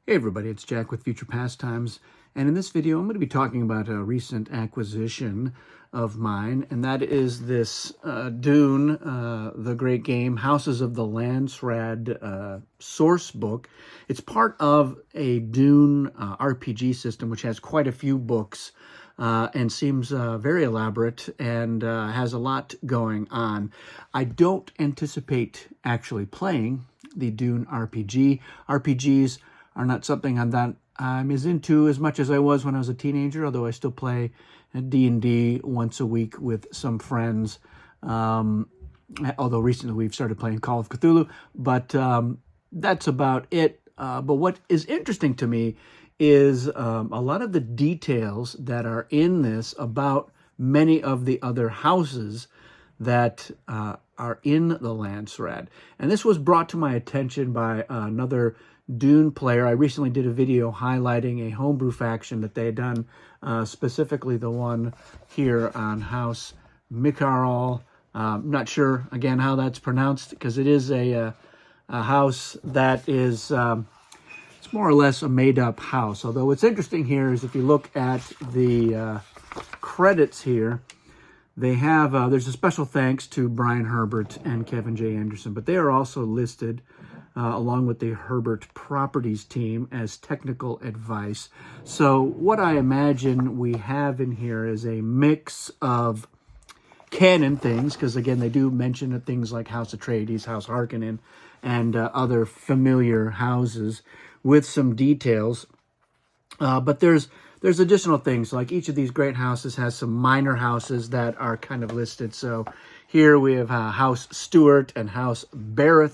Hey everybody, it's Jack with Future Pastimes, and in this video I'm going to be talking about a recent acquisition of mine, and that is this Dune, the great game, Houses of the Landsraad source book. It's part of a Dune RPG system which has quite a few books and seems very elaborate and has a lot going on. I don't anticipate actually playing the Dune RPG. RPGs are not something I'm as into as much as I was when I was a teenager, although I still play D&D once a week with some friends. Although recently we've started playing Call of Cthulhu, but that's about it. But what is interesting to me is a lot of the details that are in this about many of the other houses that are in the Landsraad. And this was brought to my attention by another Dune player. I recently did a video highlighting a homebrew faction that they had done, specifically the one here on House Mikarol. Not sure, again, how that's pronounced, because it is a house that is, it's more or less a made-up house. Although what's interesting here is if you look at the credits here, they have, there's a special thanks to Brian Herbert and Kevin J. Anderson, but they are also listed along with the Herbert Properties team as technical advice. So what I imagine we have in here is a mix of canon things, because again, they do mention things like House Atreides, House Harkonnen, and other familiar houses with some details. But there's additional things, like each of these great houses has some minor houses that are kind of listed. So here we have House Stewart and House Barrett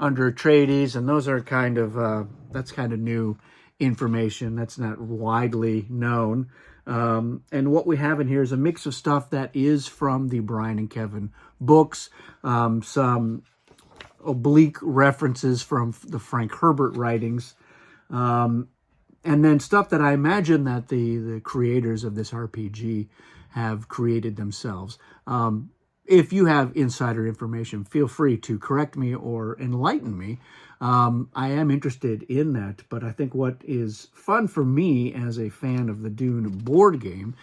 under Atreides, and those are kind of, that's kind of new information. That's not widely known. And what we have in here is a mix of stuff that is from the Brian and Kevin books, some oblique references from the Frank Herbert writings, and then stuff that I imagine that the creators of this RPG have created themselves. If you have insider information, feel free to correct me or enlighten me. I am interested in that, but I think what is fun for me as a fan of the Dune board game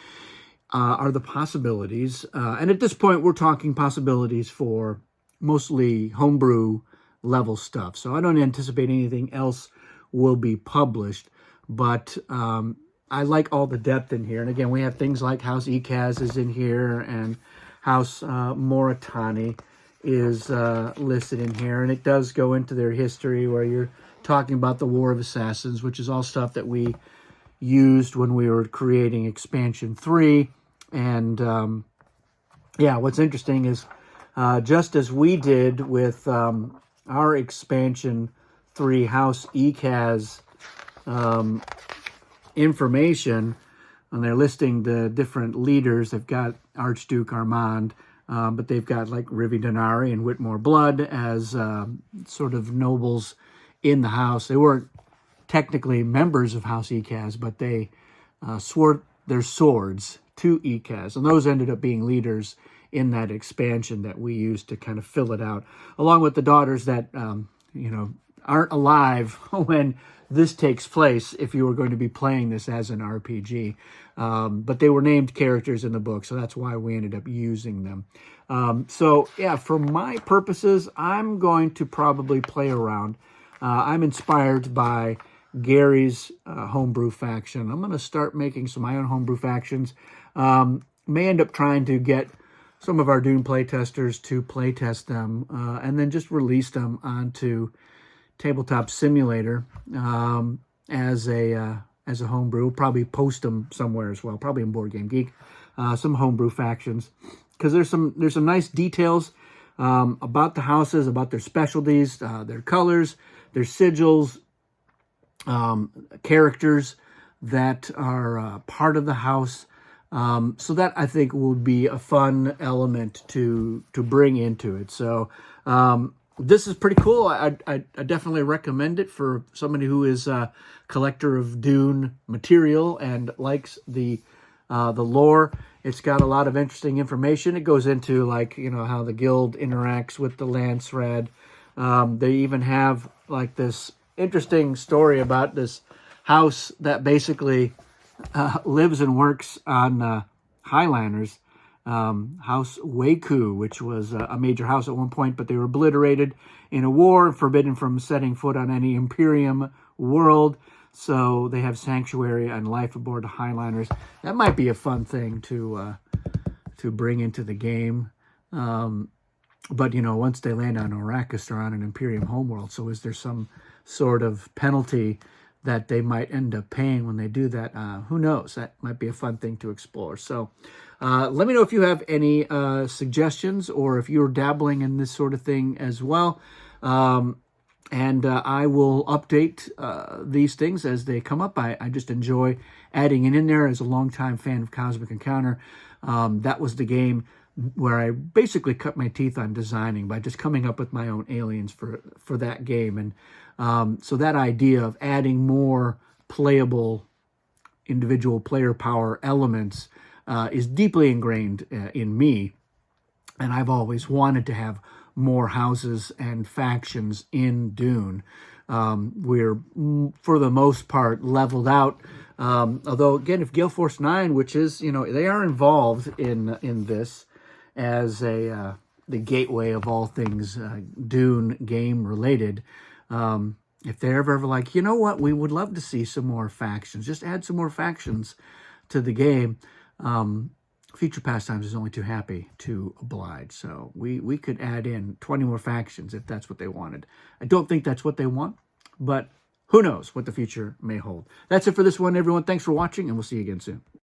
are the possibilities. And at this point, we're talking possibilities for mostly homebrew level stuff. So I don't anticipate anything else will be published, but I like all the depth in here. And again, we have things like House Ekaz is in here, and House Morani is listed in here, and it does go into their history where you're talking about the War of Assassins, which is all stuff that we used when we were creating Expansion 3. And yeah, what's interesting is just as we did with our Expansion 3 House Ekaz information, and they're listing the different leaders. They've got Archduke Armand, but they've got like Rivi Denari and Whitmore Blood as sort of nobles in the house. They weren't technically members of House Ekaz, but they swore their swords to Ekaz, and those ended up being leaders in that expansion that we used to kind of fill it out, along with the daughters that aren't alive when this takes place if you were going to be playing this as an RPG. But they were named characters in the book, so that's why we ended up using them. So yeah, for my purposes, I'm going to probably play around. I'm inspired by Gary's homebrew faction. I'm going to start making some of my own homebrew factions. May end up trying to get some of our Dune playtesters to playtest them, and then just release them onto Tabletop Simulator as a homebrew. We'll probably post them somewhere as well, probably in Board Game Geek, some homebrew factions, because there's some nice details about the houses, about their specialties, their colors, their sigils, characters that are part of the house. So that I think would be a fun element to bring into it. So this is pretty cool. I definitely recommend it for somebody who is a collector of Dune material and likes the lore. It's got a lot of interesting information. It goes into, like, how the guild interacts with the Landsraad. They even have like this interesting story about this house that basically lives and works on Highlanders. House Waku, which was a major house at one point, but they were obliterated in a war, forbidden from setting foot on any Imperium world. So they have sanctuary and life aboard the Highlanders. That might be a fun thing to bring into the game. But, you know, once they land on Arrakis, they're on an Imperium homeworld. So is there some sort of penalty that they might end up paying when they do that? Who knows? That might be a fun thing to explore. So let me know if you have any suggestions or if you're dabbling in this sort of thing as well. And I will update these things as they come up. I just enjoy adding it in there. As a longtime fan of Cosmic Encounter, that was the game where I basically cut my teeth on designing by just coming up with my own aliens for that game. And so that idea of adding more playable individual player power elements is deeply ingrained in me. And I've always wanted to have more houses and factions in Dune. We're, for the most part, leveled out. Although, again, if Gale Force 9, which is, you know, they are involved in this as the gateway of all things Dune game related, if they're ever like, you know what, we would love to see some more factions, just add some more factions to the game, Future Pastimes is only too happy to oblige. So we could add in 20 more factions if that's what they wanted. I don't think that's what they want, but who knows what the future may hold. That's it for this one, everyone. Thanks for watching, and we'll see you again soon.